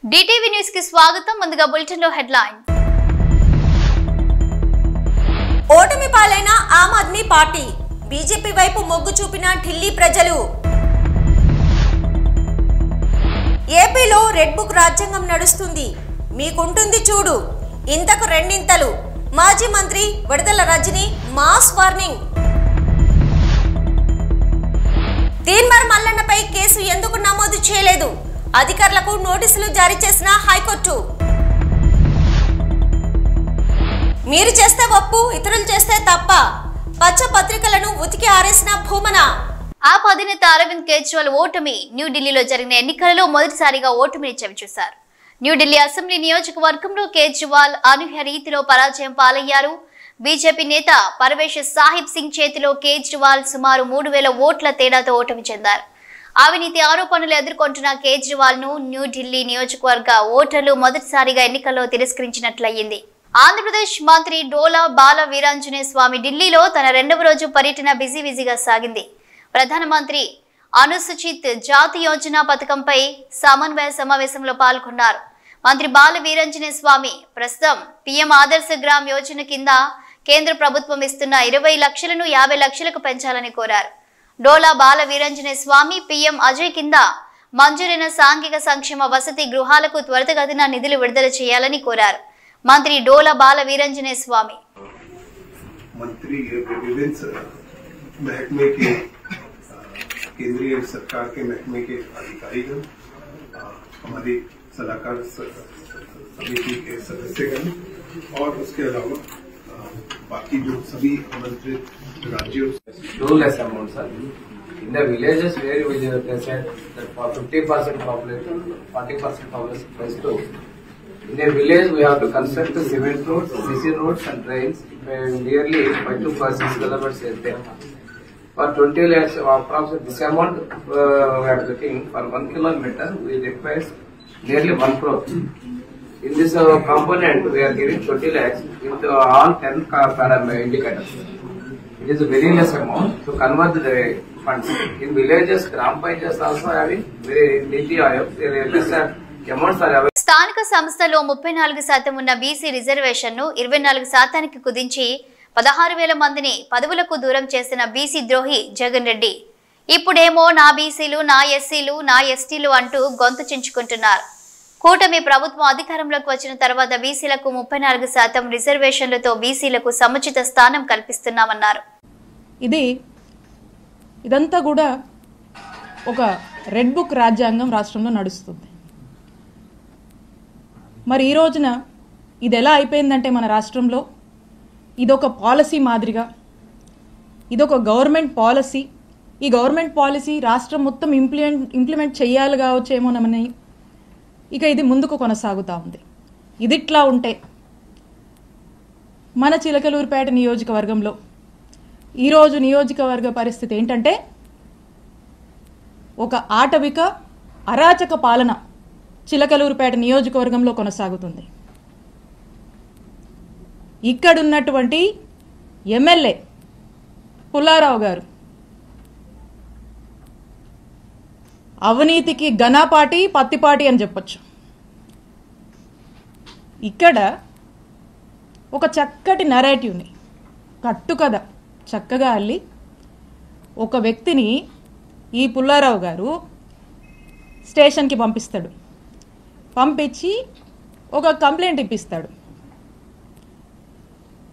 DTV news కి స్వాగతం. ముందుగా బులెటిన్ లో హెడ్లైన్. ఓటమి పాలైన ఆమ్ ఆద్మీ పార్టీ బీజేపీ వైపు మొగ్గు చూపిన ఢిల్లీ ప్రజలు. ఏపీలో రెడ్ బుక్ రాజ్యాంగం నడుస్తుంది, మీకుంటుంది చూడు, ఇంతకు రెండింతలు. మాజీ మంత్రి విడుదల రజని మాస్ వార్నింగ్. తీన్మార్ మల్లన్నపై కేసు ఎందుకు నమోదు చేయలేదు? అధికారులకు నోటీసులు జారీ చేసిన హైకోర్టు. మీరు చేస్తే ఒప్పు, ఇతరులు చేస్తే తప్ప. పచ్చ పత్రికలను ఉతికి ఆరేసిన భూమన. ఆప్ అధినేత అరవింద్ కేజ్రీవాల్ ఓటమి. న్యూఢిల్లీలో జరిగిన ఎన్నికలలో మొదటిసారిగా ఓటమిని చవిచూశారు. న్యూఢిల్లీ అసెంబ్లీ నియోజకవర్గంలో కేజ్రీవాల్ అనూహ్య రీతిలో పరాజయం పాలయ్యారు. బీజేపీ నేత పర్వేష్ సాహిబ్ సింగ్ చేతిలో కేజ్రీవాల్ సుమారు 3000 ఓట్ల తేడాతో ఓటమి చెందారు. అవినీతి ఆరోపణలు ఎదుర్కొంటున్న కేజ్రీవాల్ ను న్యూఢిల్లీ నియోజకవర్గ ఓటర్లు మొదటిసారిగా ఎన్నికల్లో తిరస్కరించినట్లయింది. ఆంధ్రప్రదేశ్ మంత్రి డోలా బాల వీరాంజనేయ స్వామి ఢిల్లీలో తన 2వ రోజు పర్యటన బిజీగా సాగింది. ప్రధానమంత్రి అనుసూచిత్ జాతి యోజన పథకంపై సమన్వయ సమావేశంలో పాల్గొన్నారు. మంత్రి బాల వీరాంజనేయ స్వామి ప్రస్తుతం పీఎం ఆదర్శ గ్రామ్ యోజన కింద కేంద్ర ప్రభుత్వం ఇస్తున్న 20 లక్షలను 50 లక్షలకు పెంచాలని కోరారు. డోలా బాల వీరాంజనేయ స్వామి పీఎం అజయ్ కింద మంజూరైన సాంఘిక సంక్షేమ వసతి గృహాలకు త్వరితగతిన నిధులు విడుదల చేయాలని కోరారు. మంత్రి డోలా బాల వీరాంజనేయ స్వామి मंत्री विभिन्न महकमे के केंद्रीय सरकार के महकमे के अधिकारीगण, हमारी सलाहकार समिति के सदस्यगण और उसके अलावा बाकी जो सभी आमंत्रित राज्यों less amount, sir. In the villages where we can say that for 50% population, 40% population plus 2. In a village, we have to construct the cement roads, CC roads and drains, nearly 5 to 6 kilometers is there. For 20 lakhs, approximately this amount we are looking for 1 kilometer, we require nearly 1 crore. In this component, we are giving 20 lakhs with all 10 parameter indicators. It is a very less amount to convert the funds. In villages, Gram Panchayats also having very Niti Aayog, less amounts are available. స్థానిక సంస్థలో 34% ఉన్న BC reservation ను 24% కుదించి 16,000 మందిని పదవులకు దూరం చేసిన BC ద్రోహి జగన్ రెడ్డి ఇప్పుడేమో నా బీసీలు, నా ఎస్సీలు, నా ఎస్టీలు అంటూ గొంతు చించుకుంటున్నారు. కూటమి ప్రభుత్వం అధికారంలోకి వచ్చిన తర్వాత బీసీలకు 34% రిజర్వేషన్లతో బీసీలకు సముచిత స్థానం కల్పిస్తున్నామన్నారు. ఇదంతా కూడా ఒక రెడ్ బుక్ రాజ్యాంగం రాష్ట్రంలో నడుస్తుంది. మరి ఈ రోజున ఇది ఎలా అయిపోయిందంటే మన రాష్ట్రంలో ఇదొక పాలసీ మాదిరిగా, ఇదొక గవర్నమెంట్ పాలసీ. ఈ గవర్నమెంట్ పాలసీ రాష్ట్రం మొత్తం ఇంప్లిమెంట్ చేయాలి కావచ్చేమోనని ఇక ఇది ముందుకు కొనసాగుతూ ఉంది. ఇదిట్లా ఉంటే మన చిలకలూరుపేట నియోజకవర్గంలో ఈరోజు నియోజకవర్గ పరిస్థితి ఏంటంటే ఒక ఆటవిక అరాచక పాలన చిలకలూరుపేట నియోజకవర్గంలో కొనసాగుతుంది. ఇక్కడున్నటువంటి ఎమ్మెల్యే పుల్లారావు గారు అవినీతికి ఘనపాటి పత్తిపాటి అని చెప్పొచ్చు. ఇక్కడ ఒక చక్కటి నరేటివ్ని కట్టుకథ చక్కగా అల్లి ఒక వ్యక్తిని ఈ పుల్లారావు గారు స్టేషన్కి పంపిస్తాడు. పంపించి ఒక కంప్లైంట్ ఇప్పిస్తాడు.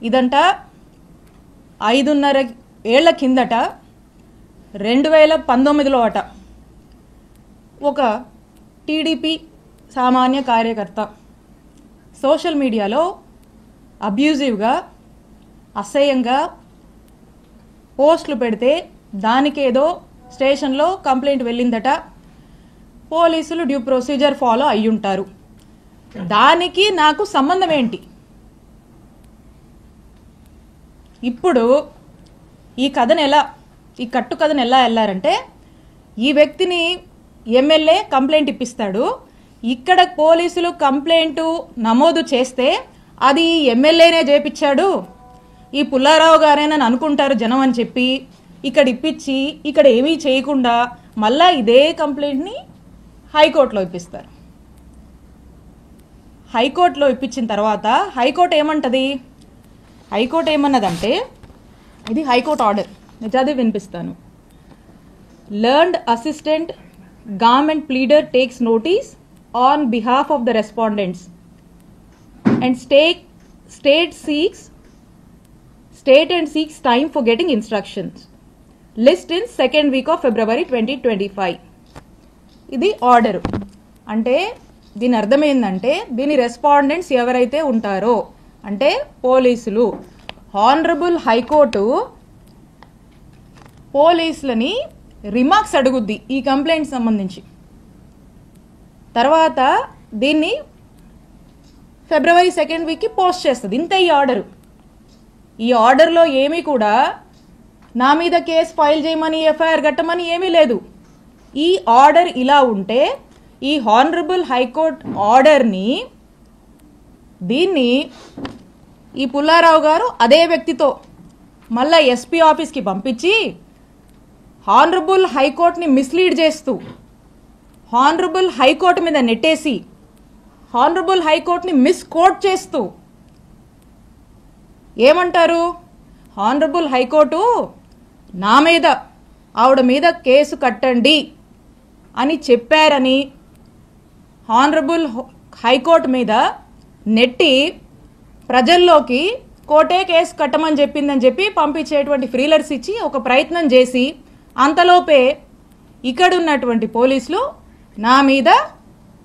ఇదంట 5.5 ఏళ్ల కిందట 2019లో అట ఒక టీడీపీ సామాన్య కార్యకర్త సోషల్ మీడియాలో అబ్యూజివ్గా అసహ్యంగా పోస్టులు పెడితే దానికేదో స్టేషన్లో కంప్లైంట్ వెళ్ళిందట. పోలీసులు డ్యూ ప్రొసీజర్ ఫాలో అయ్యుంటారు. దానికి నాకు సంబంధం ఏంటి? ఇప్పుడు ఈ కట్టుకథను ఎలా వెళ్ళారంటే ఈ వ్యక్తిని ఎమ్మెల్యే కంప్లైంట్ ఇప్పిస్తాడు. ఇక్కడ పోలీసులు కంప్లైంట్ నమోదు చేస్తే అది ఎమ్మెల్యేనే చేపించాడు, ఈ పుల్లారావు గారేనని అనుకుంటారు జనం అని చెప్పి ఇక్కడ ఇప్పించి ఇక్కడ ఏమీ చేయకుండా మళ్ళా ఇదే కంప్లైంట్ని హైకోర్టులో ఇప్పిస్తారు. హైకోర్టులో ఇప్పించిన తర్వాత హైకోర్టు ఏమంటది? హైకోర్టు ఏమన్నదంటే, ఇది హైకోర్టు ఆర్డర్, నేను చదివి వినిపిస్తాను. Learned assistant government pleader takes notice on behalf of the respondents and state and seeks time for getting instructions. List in second week of February 2025. ఇది ఆర్డర్. అంటే దీని అర్థం ఏంటంటే, దీని రెస్పాండెంట్స్ ఎవరైతే ఉంటారో అంటే పోలీసులు, హానరబుల్ హైకోర్టు పోలీసులని రిమార్క్స్ అడుగుద్ది ఈ కంప్లైంట్ సంబంధించి. తర్వాత దీన్ని ఫిబ్రవరి 2nd వీక్కి పోస్ట్ చేస్తుంది. ఇంత ఈ ఆర్డరు. ఈ ఆర్డర్లో ఏమీ కూడా నా మీద కేసు ఫైల్ చేయమని, ఎఫ్ఐఆర్ కట్టమని ఏమీ లేదు. ఈ ఆర్డర్ ఇలా ఉంటే ఈ హానరబుల్ హైకోర్టు ఆర్డర్ని దీన్ని ఈ పుల్లారావు గారు అదే వ్యక్తితో మళ్ళా ఎస్పీ ఆఫీస్కి పంపించి హానరబుల్ హైకోర్టుని మిస్లీడ్ చేస్తూ, హానరబుల్ హైకోర్టు మీద నెట్టేసి, హానరబుల్ హైకోర్టుని మిస్కోట్ చేస్తూ ఏమంటారు? హానరబుల్ హైకోర్టు నా మీద, ఆవిడ మీద కేసు కట్టండి అని చెప్పారని హానరబుల్ హైకోర్టు మీద నెట్టి ప్రజల్లోకి కోర్టే కేసు కట్టమని చెప్పిందని చెప్పి పంపించేటువంటి ఫ్రీలర్స్ ఇచ్చి ఒక ప్రయత్నం చేసి, అంతలోపే ఇక్కడున్నటువంటి పోలీసులు నా మీద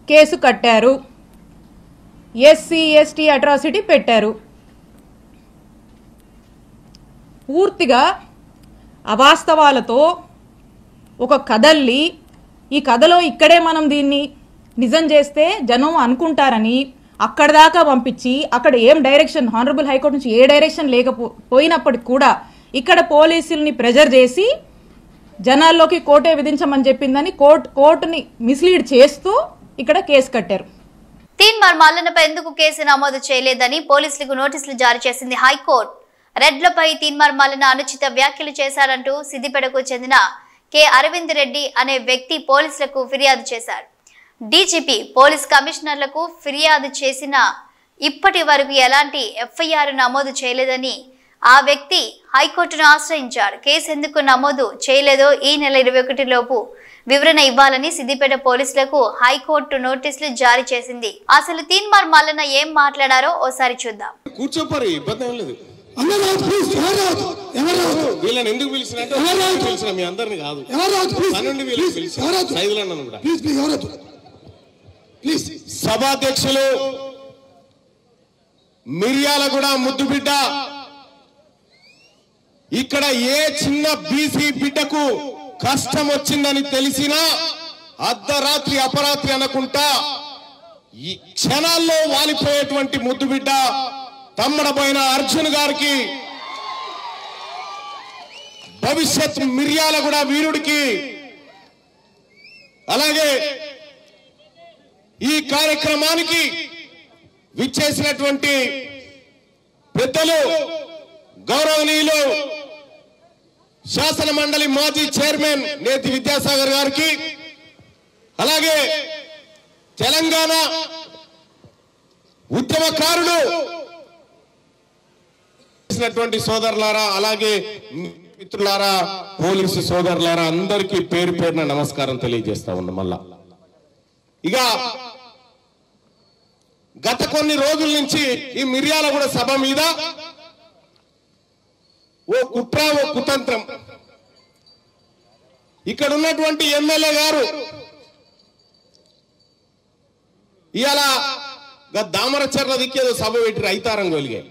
కేసు కట్టారు, ఎస్సీ ఎస్టీ అట్రాసిటీ పెట్టారు. పూర్తిగా అవాస్తవాలతో ఒక కథల్ని, ఈ కథలో ఇక్కడే మనం దీన్ని నిజం చేస్తే జనం అనుకుంటారని అక్కడ దాకా పంపించి, అక్కడ ఏం డైరెక్షన్ హానరబుల్ హైకోర్టు నుంచి ఏ డైరెక్షన్ లేకపోయినప్పటికి కూడా ఇక్కడ పోలీసుల్ని ప్రెజర్ చేసి జనాల్లోకి కోర్టే విధించమని చెప్పిందని కోర్టుని మిస్లీడ్ చేస్తూ ఇక్కడ కేసు కట్టారు. తీన్మార్ మల్లన్నపై ఎందుకు కేసు నమోదు చేయలేదని పోలీసులకు నోటీసులు జారీ చేసింది హైకోర్టు. రెడ్లపై తీన్మార్ మల్లన్న అనుచిత వ్యాఖ్యలు చేశారంటూ సిద్దిపేటకు చెందిన కె అరవింద్ రెడ్డి అనే వ్యక్తి పోలీసులకు ఫిర్యాదు చేశారు. డీజీపీ పోలీస్ కమిషనర్లకు ఫిర్యాదు చేసిన ఇప్పటి వరకు ఎలాంటి ఎఫ్ఐఆర్ నమోదు చేయలేదని ఆ వ్యక్తి హైకోర్టును ఆశ్రయించాడు. కేసు ఎందుకు నమోదు చేయలేదో ఈ నెల 21 లోపు వివరణ ఇవ్వాలని సిద్దిపేట పోలీసులకు హైకోర్టు నోటీసులు జారీ చేసింది. అసలు తీన్మార్ మల్లన్న ఏం మాట్లాడారో ఓసారి చూద్దాం. కూర్చోపరి ఇబ్బంది ఏం లేదు. వీళ్ళని ఎందుకు పిలిచిన మీ అందరిని కాదు, సభాధ్యక్షులు మిర్యాలగూడ ముద్దుబిడ్డ, ఇక్కడ ఏ చిన్న బీసీ బిడ్డకు కష్టం వచ్చిందని తెలిసినా అర్ధరాత్రి అపరాత్రి అనకుండా ఈ క్షణాల్లో వాలిపోయేటువంటి ముద్దుబిడ్డ తమ్మడపోయిన అర్జున్ గారికి, భవిష్యత్ మిర్యాలగూడ వీరుడికి, అలాగే ఈ కార్యక్రమానికి విచ్చేసినటువంటి పెద్దలు గౌరవనీయులు శాసన మండలి మాజీ చైర్మన్ నేతి విద్యాసాగర్ గారికి, అలాగే తెలంగాణ ఉద్యమకారులు సోదరులారా, అలాగే మిత్రులారా, పోలీసు సోదరులారా, అందరికీ పేరు పేరున నమస్కారం తెలియజేస్తా ఉన్నా. మళ్ళా ఇక గత కొన్ని రోజుల నుంచి ఈ మిర్యాలగూడ సభ మీద ఓ కుట్ర, ఓ కుతంత్రం. ఇక్కడ ఉన్నటువంటి ఎమ్మెల్యే గారు ఇవాళ దామరచర్ల దిక్కేదో సభ పెట్టి ఐతారం గోలిగే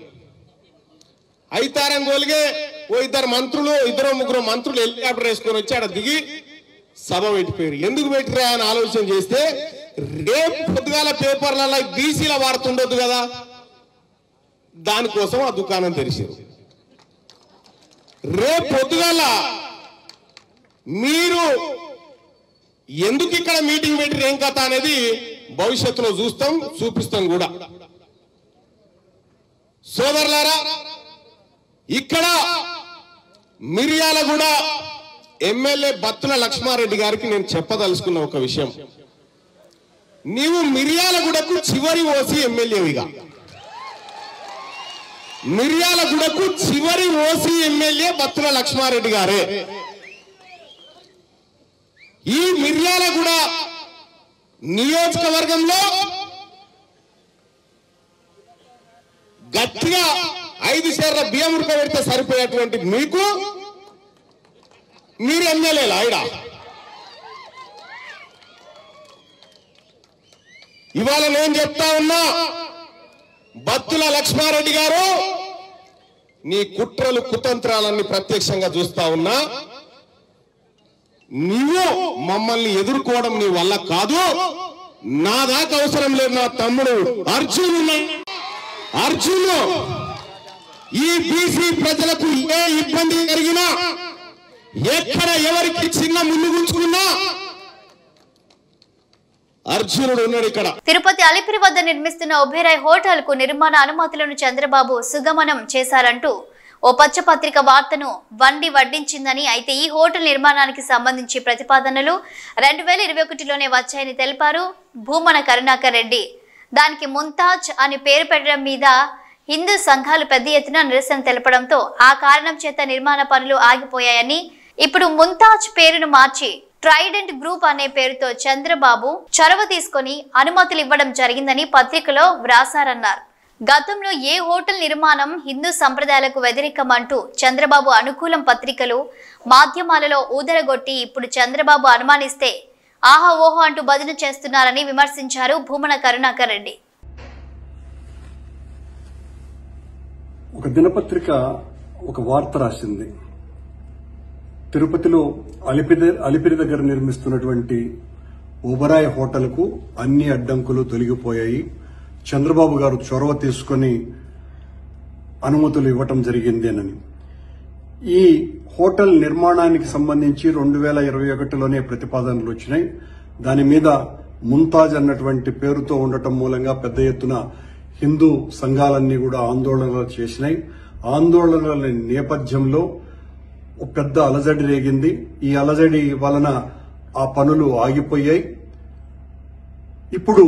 ఓ ఇద్దరు మంత్రులు, ముగ్గురు మంత్రులు హెలికాప్టర్ వేసుకొని వచ్చి ఆడ దిగి సభ పెట్టిపోయారు. ఎందుకు పెట్టిరా అని ఆలోచన చేస్తే, రేపు పొద్దుగాల పేపర్లలో బీసీల వార్త ఉండొద్దు కదా, దానికోసం ఆ దుకాణం తెరిచారు. రేపు పొద్దుగాల మీరు ఎందుకు ఇక్కడ మీటింగ్ పెట్టి ఏం కథ అనేది భవిష్యత్తులో చూపిస్తాం కూడా. సోదరులారా, ఇక్కడ మిర్యాలగూడ ఎమ్మెల్యే బత్తుల లక్ష్మారెడ్డి గారికి నేను చెప్పదలుచుకున్న ఒక విషయం, నీవు మిర్యాలగూడకు చివరి ఓసీ ఎమ్మెల్యేవిగా, మిర్యాలగూడకు చివరి ఓసీ ఎమ్మెల్యే బత్తుల లక్ష్మారెడ్డి గారే. ఈ మిర్యాలగూడ నియోజకవర్గంలో గట్టిగా 5 సేర్ల బియ్యం ఉడకబెడితే సరిపోయేటువంటి మీకు మీరు ఎమ్మెల్యేలా? ఇవాళ నేను చెప్తా ఉన్నా, బత్తుల లక్ష్మారెడ్డి గారు, నీ కుట్రలు కుతంత్రాలన్నీ ప్రత్యక్షంగా చూస్తా ఉన్నా. నీవు మమ్మల్ని ఎదుర్కోవడం నీ వల్ల కాదు. నా దాకా అవసరం లేదు. నా తమ్ముడు అర్జును ఈ బీసీ ప్రజలకు ఏ ఇబ్బంది జరిగినా, ఎక్కడ ఎవరికి చిన్న ముళ్ళు గుంచుకున్నా అర్జునుడు ఉన్నాడు ఇక్కడ. తిరుపతి అలిపిరి వద్ద నిర్మిస్తున్న ఒబేరాయ్ హోటల్ కు నిర్మాణ అనుమతులను చంద్రబాబు సుగమనం చేశారంటూ ఓ పచ్చపత్రిక వార్తను వడ్డించిందని, అయితే ఈ హోటల్ నిర్మాణానికి సంబంధించి ప్రతిపాదనలు 2021లోనే వచ్చాయని తెలిపారు భూమన కరుణాకర్ రెడ్డి. దానికి ముంతాజ్ అని పేరు పెట్టడం మీద హిందూ సంఘాలు పెద్ద ఎత్తున నిరసన తెలపడంతో ఆ కారణం చేత నిర్మాణ పనులు ఆగిపోయాయని, ఇప్పుడు ముంతాజ్ పేరును మార్చి ట్రైడెంట్ గ్రూప్ అనే పేరుతో చంద్రబాబు చొరవ తీసుకొని అనుమతులు ఇవ్వడం జరిగిందని పత్రికలో వ్రాసారన్నారు. గతంలో ఏ హోటల్ నిర్మాణం హిందూ సంప్రదాయాలకు వ్యతిరేకమంటూ చంద్రబాబు అనుకూలం పత్రికలు మాధ్యమాలలో ఊదరగొట్టి ఇప్పుడు చంద్రబాబు అనుమానిస్తే ఆహా ఓహో అంటూ బదులు చేస్తున్నారని విమర్శించారు భూమన కరుణాకర్ రెడ్డి. ఒక దినపత్రిక ఒక వార్త రాసింది. తిరుపతిలో అలిపిరి దగ్గర నిర్మిస్తున్నటువంటి ఒబెరాయ్ హోటల్కు అన్ని అడ్డంకులు తొలగిపోయాయి, చంద్రబాబు గారు చొరవ తీసుకుని అనుమతులు ఇవ్వటం జరిగింది అని. ఈ హోటల్ నిర్మాణానికి సంబంధించి 2021లోనే ప్రతిపాదనలు వచ్చినాయి. దాని మీద ముంతాజ్ అన్నటువంటి పేరుతో ఉండటం మూలంగా పెద్ద ఎత్తున హిందూ సంఘాలన్నీ కూడా ఆందోళనలు చేసినాయి. ఆందోళనల నేపథ్యంలో పెద్ద అలజడి రేగింది. ఈ అలజడి వలన ఆ పనులు ఆగిపోయాయి. ఇప్పుడు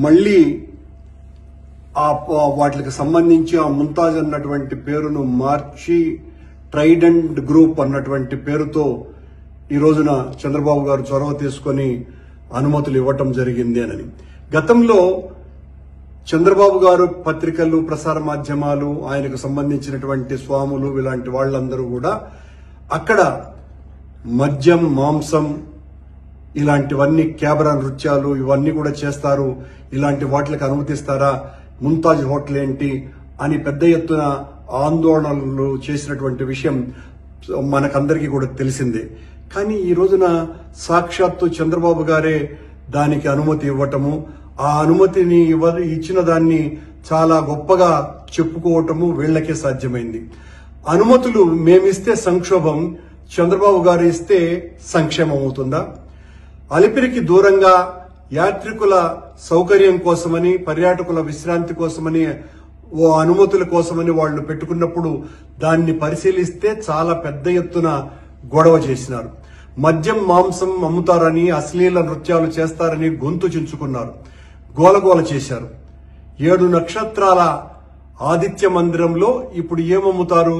మళ్లీ వాటికి సంబంధించి ఆ ముంతాజ్ అన్నటువంటి పేరును మార్చి ట్రైడెంట్ గ్రూప్ అన్నటువంటి పేరుతో ఈ రోజున చంద్రబాబు గారు చొరవ తీసుకుని అనుమతులు ఇవ్వటం జరిగింది అని. గతంలో చంద్రబాబు గారు పత్రికలు, ప్రసార మాధ్యమాలు, ఆయనకు సంబంధించినటువంటి స్వాములు, ఇలాంటి వాళ్ళందరూ కూడా అక్కడ మద్యం, మాంసం ఇలాంటివన్నీ, క్యాబరా నృత్యాలు ఇవన్నీ కూడా చేస్తారు, ఇలాంటి వాటికి అనుమతిస్తారా, ముంతాజ్ హోటల్ ఏంటి అని పెద్ద ఎత్తున ఆందోళనలు చేసినటువంటి విషయం మనకందరికీ కూడా తెలిసిందే. కానీ ఈ రోజున సాక్షాత్తు చంద్రబాబు గారే దానికి అనుమతి ఇవ్వటము, ఆ అనుమతిని ఇచ్చిన దాన్ని చాలా గొప్పగా చెప్పుకోవటము వీళ్లకే సాధ్యమైంది. అనుమతులు మేమిస్తే సంక్షోభం, చంద్రబాబు గారు ఇస్తే సంక్షేమం అవుతుందా? అలిపిరికి దూరంగా యాత్రికుల సౌకర్యం కోసమని, పర్యాటకుల విశ్రాంతి కోసమని, ఓ అనుమతుల కోసమని వాళ్లు పెట్టుకున్నప్పుడు దాన్ని పరిశీలిస్తే చాలా పెద్ద ఎత్తున గొడవ చేసినారు. మద్యం, మాంసం అమ్ముతారని, అశ్లీల నృత్యాలు చేస్తారని గొంతు చించుకున్నారు, గోలగోల చేశారు. 7 నక్షత్రాల ఆదిత్య మందిరంలో ఇప్పుడు ఏమమ్ముతారు?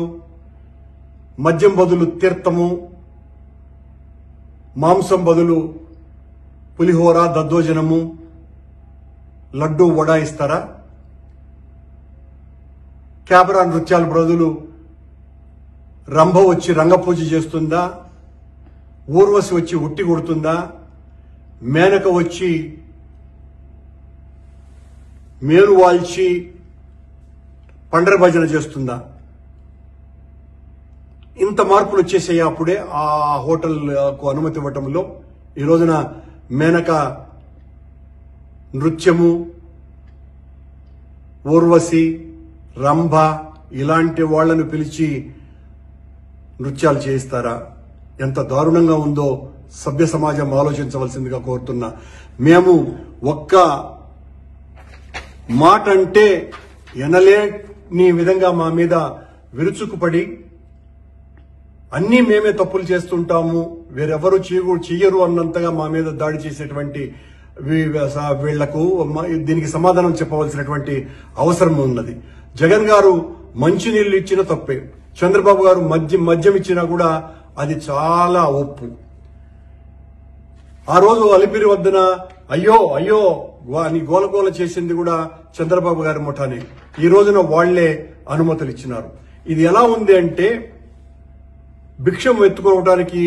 మద్యం బదులు తీర్థము, మాంసం బదులు పులిహోర, దద్దోజనము, లడ్డూ, వడ ఇస్తారా? క్యాబరా నృత్యాల బదులు రంభ వచ్చి రంగపూజ చేస్తుందా? ఊర్వశి వచ్చి ఉట్టి కొడుతుందా? మేనక వచ్చి మేలు వాల్చి పండర భజన చేస్తుందా? ఇంత మార్పులు వచ్చేసాయి అప్పుడే ఆ హోటల్కు అనుమతి ఇవ్వటంలో. ఈ రోజున మేనక నృత్యము, ఊర్వశి, రంభ ఇలాంటి వాళ్లను పిలిచి నృత్యాలు చేయిస్తారా? ఎంత దారుణంగా ఉందో సభ్య సమాజం ఆలోచించవలసిందిగా కోరుతున్నా. మేము ఒక్క మాట అంటే ఎనలేని విధంగా మా మీద విరుచుకుపడి అన్నీ మేమే తప్పులు చేస్తుంటాము, వేరెవరు చెయ్యరు అన్నంతగా మా మీద దాడి చేసేటువంటి వీళ్లకు దీనికి సమాధానం చెప్పవలసినటువంటి అవసరం ఉన్నది. జగన్ గారు మంచినీళ్లు ఇచ్చిన తప్పే, చంద్రబాబు గారు మద్యం ఇచ్చినా కూడా అది చాలా ఒప్పు. ఆ రోజు అలిపిరి వద్దన అయ్యో అయ్యో అని గోలగోల చేసింది కూడా చంద్రబాబు గారి ముఠానే. ఈ రోజున వాళ్లే అనుమతులు ఇచ్చినారు. ఇది ఎలా ఉంది అంటే, భిక్షం ఎత్తుకోవడానికి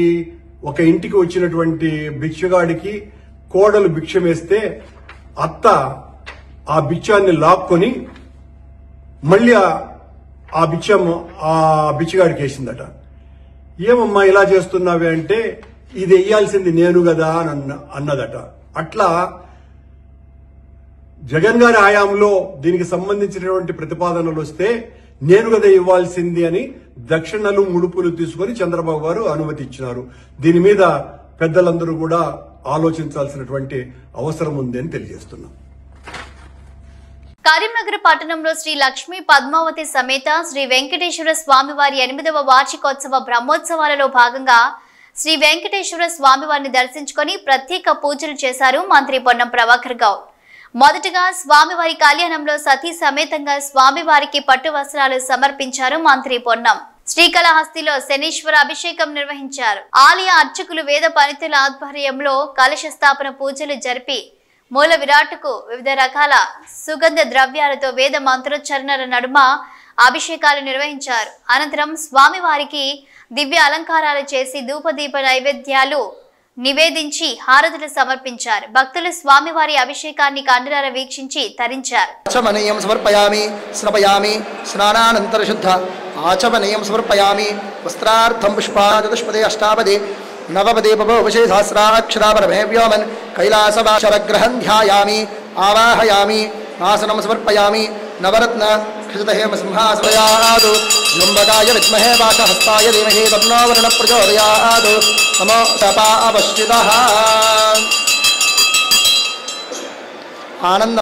ఒక ఇంటికి వచ్చినటువంటి భిక్షగాడికి కోడలు భిక్షం వేస్తే అత్త ఆ భిక్షాన్ని లాక్కొని మళ్ళీ ఆ బిచ్చగాడికి వేసిందట. ఏమమ్మా ఇలా చేస్తున్నావే అంటే, ఇది వెయ్యాల్సింది నేను కదా అని అన్నదట. అట్లా జగన్ గారి హయాంలో దీనికి సంబంధించినటువంటి ప్రతిపాదనలు వస్తే నేను కదా ఇవ్వాల్సింది అని దక్షిణలు ముడుపులు తీసుకుని చంద్రబాబు గారు అనుమతి ఇచ్చినారు. దీని మీద పెద్దలందరూ కూడా ఆలోచించాల్సినటువంటి అవసరం ఉంది అని తెలియజేస్తున్నాం. కరీంనగర్ పట్టణంలో శ్రీ లక్ష్మీ పద్మావతి సమేత శ్రీ వెంకటేశ్వర స్వామివారి 8వ వార్షికోత్సవ బ్రహ్మోత్సవాలలో భాగంగా శ్రీ వెంకటేశ్వర స్వామివారిని దర్శించుకుని ప్రత్యేక పూజలు చేశారు మంత్రి పొన్నం ప్రభాకర్ గౌడ్. మొదటగా స్వామివారి కళ్యాణంలో సతీ సమేతంగా స్వామివారికి పట్టు వస్త్రాలు సమర్పించారు మంత్రి పొన్నం. శ్రీకాళహస్తిలో శనీశ్వర అభిషేకం నిర్వహించారు. ఆలయ అర్చకులు వేద పండితుల ఆధ్వర్యంలో కలశ స్థాపన పూజలు జరిపి మూల విరాట్కు వివిధ రకాల సుగంధ ద్రవ్యాలతో వేద మంత్రోచ్చరణల నడుమ అభిషేకాలు నిర్వహించారు. అనంతరం స్వామివారికి దివ్య అలంకారాలు చేసి ధూపదీప నైవేద్యాలు నివేదించి హారతులు సమర్పించారు. భక్తులు స్వామివారి అభిషేకాన్ని కన్నులారా వీక్షించి తరించారు. ఆచమనీయం సమర్పయామి స్నపయామి స్నానానంతర శుద్ధ ఆచమనీయం సమర్పయామి వస్త్రార్థం పుష్పాదపుష్పదే అష్టాపదే నవపదే పవశే సహస్రాక్షరాపరమే వ్యోమన్ కైలాసవాసరగ్రహం ధ్యాయామి ఆవాహయామి ఆసనం సమర్పయామి నవరత్న ఖితహేమ సింహాసనయాదు లుంబకాయ విద్మహే వాసహస్తాయ ధీమహి తన్నో వరుణ ప్రచోదయాదు నమో సపావశ్చితః ఆనంద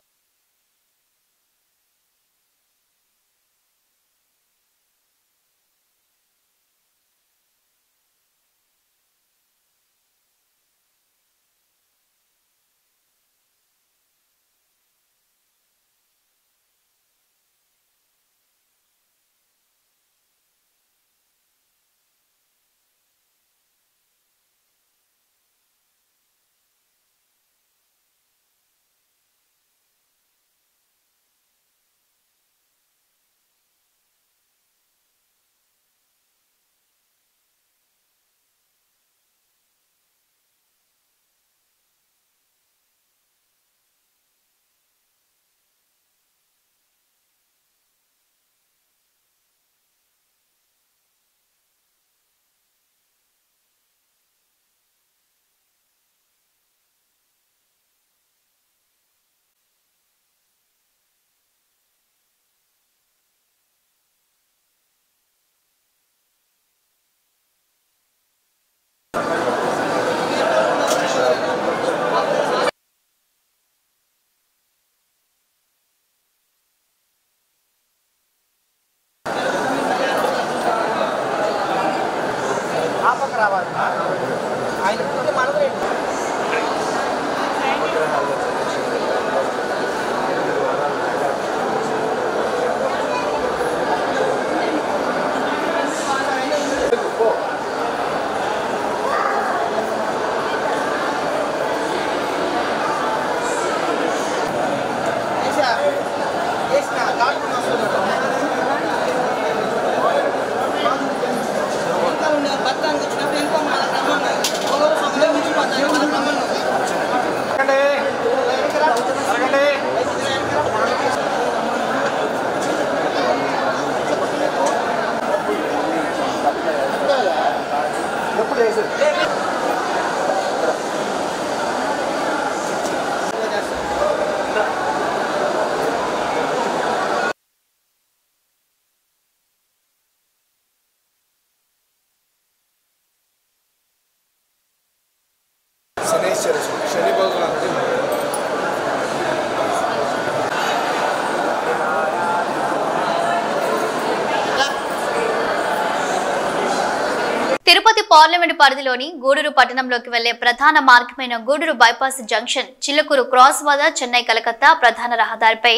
పార్లమెంట్ పరిధిలోని గూడూరు పట్టణంలోకి వెళ్లే ప్రధాన మార్గమైన Gudur bypass junction Chillakur cross వద్ద చెన్నై కలకత్తా ప్రధాన రహదారిపై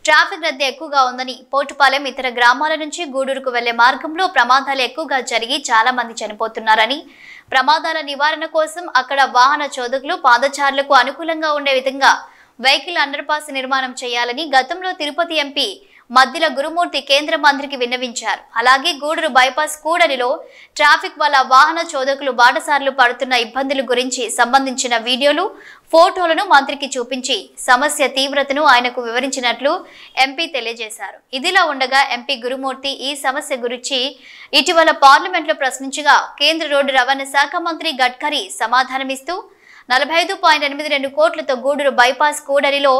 ట్రాఫిక్ రద్దీ ఎక్కువగా ఉందని, పోటుపాలెం ఇతర గ్రామాల నుంచి గూడూరుకు వెళ్లే మార్గంలో ప్రమాదాలు ఎక్కువగా జరిగి చాలా మంది చనిపోతున్నారని, ప్రమాదాల నివారణ కోసం అక్కడ వాహన చోదకులు పాదచారులకు అనుకూలంగా ఉండే విధంగా వెహికల్ అండర్ పాస్ నిర్మాణం చేయాలని గతంలో తిరుపతి ఎంపీ మద్దిల గురుమూర్తి కేంద్ర మంత్రికి విన్నవించారు. అలాగే గూడూరు బైపాస్ కూడలిలో ట్రాఫిక్ వల్ల వాహన చోదకులు బాటసార్లు పడుతున్న ఇబ్బందుల గురించి సంబంధించిన వీడియోలు, ఫోటోలను మంత్రికి చూపించి సమస్య తీవ్రతను ఆయనకు వివరించినట్లు ఎంపీ తెలియజేశారు. ఇదిలా ఉండగా ఎంపీ గురుమూర్తి ఈ సమస్య గురించి ఇటీవల పార్లమెంట్లో ప్రశ్నించగా కేంద్ర రోడ్డు రవాణా శాఖ మంత్రి గడ్కరీ సమాధానమిస్తూ 45.82 కోట్లతో గూడూరు బైపాస్ కూడలిలో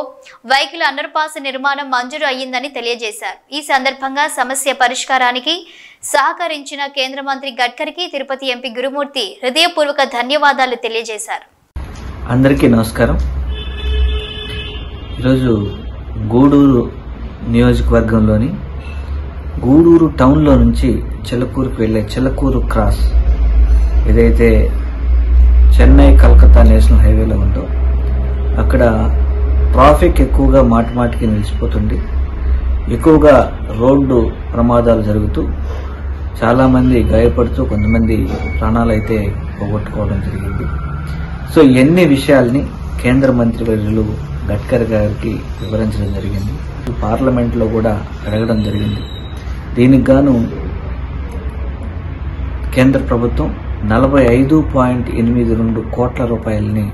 వెహికల్ అండర్ పాస్ నిర్మాణం మంజూరు అయ్యిందని తెలియజేశారు. ఈ సందర్భంగా సమస్య పరిష్కారానికి సహకరించిన కేంద్ర మంత్రి గడ్కరీకి తిరుపతి ఎంపీ గురుమూర్తి హృదయపూర్వక ధన్యవాదాలు తెలియజేశారు. అందరికీ నమస్కారం. ఈరోజు గూడూరు నియోజకవర్గంలోని గూడూరు టౌన్లో నుంచి చిల్లకూరుకు వెళ్లే చిల్లకూరు క్రాస్ ఏదైతే చెన్నై కలకత్తా నేషనల్ హైవేలో ఉందో అక్కడ ట్రాఫిక్ ఎక్కువగా మాటిమాటికి నిలిచిపోతుంది. ఎక్కువగా రోడ్డు ప్రమాదాలు జరుగుతూ చాలామంది గాయపడుతూ కొంతమంది ప్రాణాలు అయితే పోగొట్టుకోవడం జరిగింది. సో ఎన్ని విషయాల్ని కేంద్ర మంత్రి వర్యులు గడ్కరీ గారికి వివరించడం జరిగింది. పార్లమెంట్లో కూడా అడగడం జరిగింది. దీనికి గాను కేంద్ర ప్రభుత్వం 45.82 కోట్ల రూపాయలని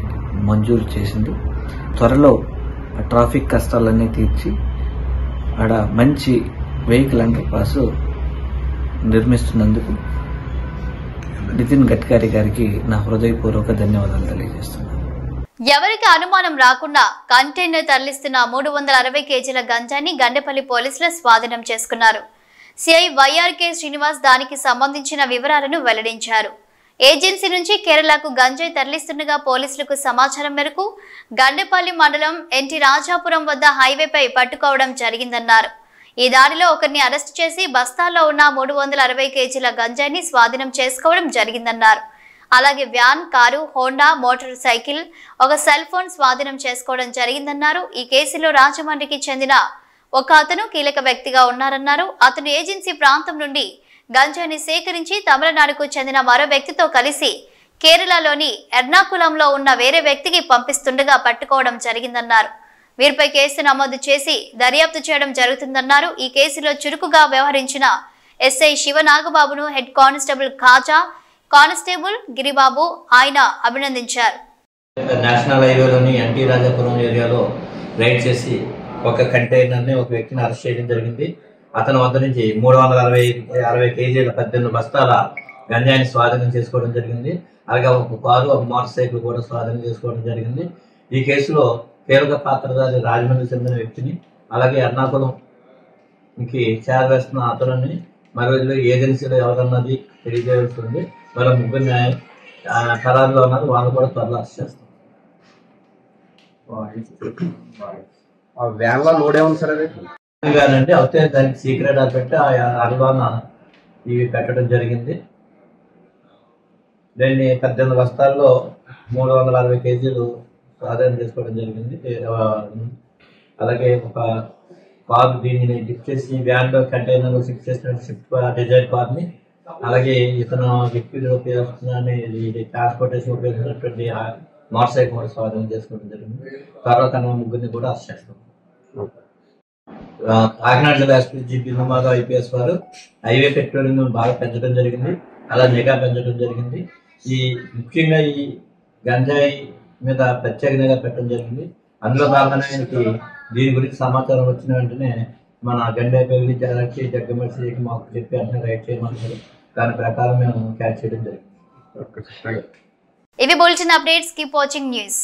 మంజూరు చేసింది. త్వరలో ట్రాఫిక్ కష్టాలన్నీ తీర్చి ఆడ మంచి వెహికల్ అండర్ పాస్ నిర్మిస్తున్నందుకు నితిన్ గడ్కరీ గారికి నా హృదయపూర్వక ధన్యవాదాలు తెలియజేస్తున్నాను. ఎవరికి అనుమానం రాకుండా కంటైనర్ తరలిస్తున్న 360 కేజీల గంజాయిని గండేపల్లి పోలీసులు స్వాధీనం చేసుకున్నారు. సిఐ వైఆర్కే శ్రీనివాస్ దానికి సంబంధించిన వివరాలను వెల్లడించారు. ఏజెన్సీ నుంచి కేరళకు గంజాయి తరలిస్తుండగా పోలీసులకు సమాచారం మేరకు గండేపల్లి మండలం ఎన్టీ రాజాపురం వద్ద హైవేపై పట్టుకోవడం జరిగిందన్నారు. ఈ దాడిలో ఒకరిని అరెస్టు చేసి బస్తాల్లో ఉన్న 360 కేజీల గంజాయిని స్వాధీనం చేసుకోవడం జరిగిందన్నారు. అలాగే van, car, Honda motor cycle, ఒక సెల్ ఫోన్ స్వాధీనం చేసుకోవడం జరిగిందన్నారు. ఈ కేసులో రాజమండ్రికి చెందిన ఒక అతను కీలక వ్యక్తిగా ఉన్నారన్నారు. అతను ఏజెన్సీ ప్రాంతం నుండి గంజాయిని సేకరించి తమిళనాడుకు చెందిన మరో వ్యక్తితో కలిసి కేరళలోని ఎర్నాకులంలో ఉన్న వేరే వ్యక్తికి పంపిస్తుండగా పట్టుకోవడం జరిగిందన్నారు. వీరిపై కేసు నమోదు చేసి దర్యాప్తు చేయడం జరుగుతుందన్నారు. ఈ కేసులో చురుకుగా వ్యవహరించిన ఎస్ఐ శివనాగబాబును head constable Khaja, constable Giribabu ఆయన అభినందించారు. నేషనల్ హైవేలోని ఎన్టీ రాజాపురం ఏరియాలో రైడ్ చేసి ఒక కంటైనర్ని ఒక వ్యక్తిని అరెస్ట్ చేయడం జరిగింది. అతని వద్ద నుంచి 360 కేజీల 18 బస్తాల గంజాయిని స్వాధీనం చేసుకోవడం జరిగింది. అలాగే ఒక కారు, ఒక మోటార్ సైకిల్ కూడా స్వాధీనం చేసుకోవడం జరిగింది. ఈ కేసులో కీలక పాత్రధారి రాజమండ్రికి చెందిన వ్యక్తిని, అలాగే ఎర్నాకుళంకి చేరవేస్తున్న అతనిని మరో ఏజెన్సీలో ఎవరన్నది తెలియజేస్తుంది. మరో ముగ్గురు ఖరారులో ఉన్నారు, వాళ్ళు కూడా త్వరలో అరెస్ట్ చేస్తారు. వ్యాన్ లో లోడ్ ఏముంది సార్? అది అయితే దానికి సీక్రెట్ పెట్టి అరలోన ఇవి పెట్టడం జరిగింది. దాన్ని 18 బస్తాల్లో 360 కేజీలు స్వాధీనం చేసుకోవడం జరిగింది. అలాగే ఒక కారు దీనిని లిఫ్ట్ చేసి వ్యాన్ లో కంటైనర్ షిఫ్ట్ చేసిన షిఫ్ట్ డిజైర్ కార్ని, అలాగే ఇతను లిక్విడ్ ట్రాన్స్పోర్టేషన్ ఉపయోగించినటువంటి మోటార్ సైకిల్ కూడా స్వాధీనం చేసుకోవడం జరిగింది. తర్వాత ముగ్గురిని కూడా అరెస్ట్ చేస్తాం. కాకినాడ జిల్లా ఎస్పీ జీపీ హోమాగా ఐపీఎస్ వారు హైవే పెట్రోలింగ్ బాగా పెంచడం జరిగింది, అలా నిఘా పెంచడం జరిగింది. ముఖ్యంగా ఈ గంజాయి మీద ప్రత్యేక నిఘా పెట్టడం జరిగింది. అందులో భాగంగానే దీని గురించి సమాచారం వచ్చిన వెంటనే మన గండేపల్లి జగ్గమర్సి మాకు చెప్పి వెంటనే రైడ్ చేయమన్నారు. దాని ప్రకారం మేము క్యాచ్ చేయడం జరిగింది. ఇవి bulletin updates. Keep watching news.